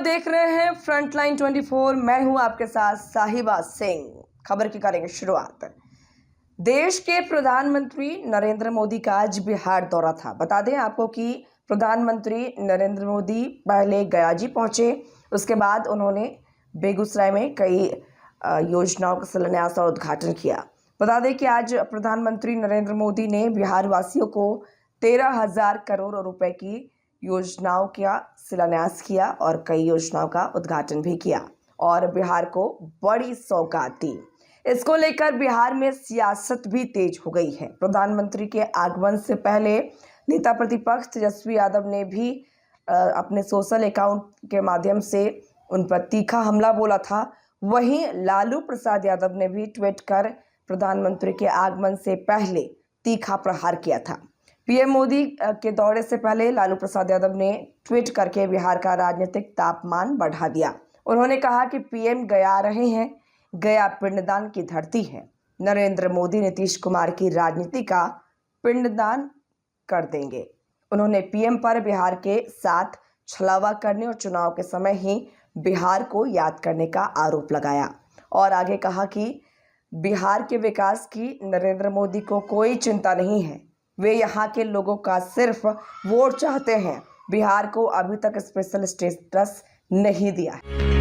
देख रहे हैं फ्रंटलाइन 24। मैं हूं आपके साथ साहिबा सिंह। खबर की करेंगे शुरुआत। देश के प्रधानमंत्री नरेंद्र मोदी का आज बिहार दौरा था। बता दें आपको कि प्रधानमंत्री नरेंद्र मोदी पहले गया जी पहुंचे, उसके बाद उन्होंने बेगूसराय में कई योजनाओं का शिलान्यास और उद्घाटन किया। बता दें कि आज प्रधानमंत्री नरेंद्र मोदी ने बिहार वासियों को 13,000 करोड़ रुपए की योजनाओं का शिलान्यास किया और कई योजनाओं का उद्घाटन भी किया और बिहार को बड़ी सौगात दी। इसको लेकर बिहार में सियासत भी तेज हो गई है। प्रधानमंत्री के आगमन से पहले नेता प्रतिपक्ष तेजस्वी यादव ने भी अपने सोशल अकाउंट के माध्यम से उन पर तीखा हमला बोला था। वहीं लालू प्रसाद यादव ने भी ट्वीट कर प्रधानमंत्री के आगमन से पहले तीखा प्रहार किया था। पीएम मोदी के दौरे से पहले लालू प्रसाद यादव ने ट्वीट करके बिहार का राजनीतिक तापमान बढ़ा दिया। उन्होंने कहा कि पीएम गया रहे हैं, गया पिंडदान की धरती है। नरेंद्र मोदी नीतीश कुमार की राजनीति का पिंडदान कर देंगे। उन्होंने पीएम पर बिहार के साथ छलावा करने और चुनाव के समय ही बिहार को याद करने का आरोप लगाया और आगे कहा कि बिहार के विकास की नरेंद्र मोदी को कोई चिंता नहीं है। वे यहाँ के लोगों का सिर्फ वोट चाहते हैं। बिहार को अभी तक स्पेशल स्टेटस नहीं दिया है।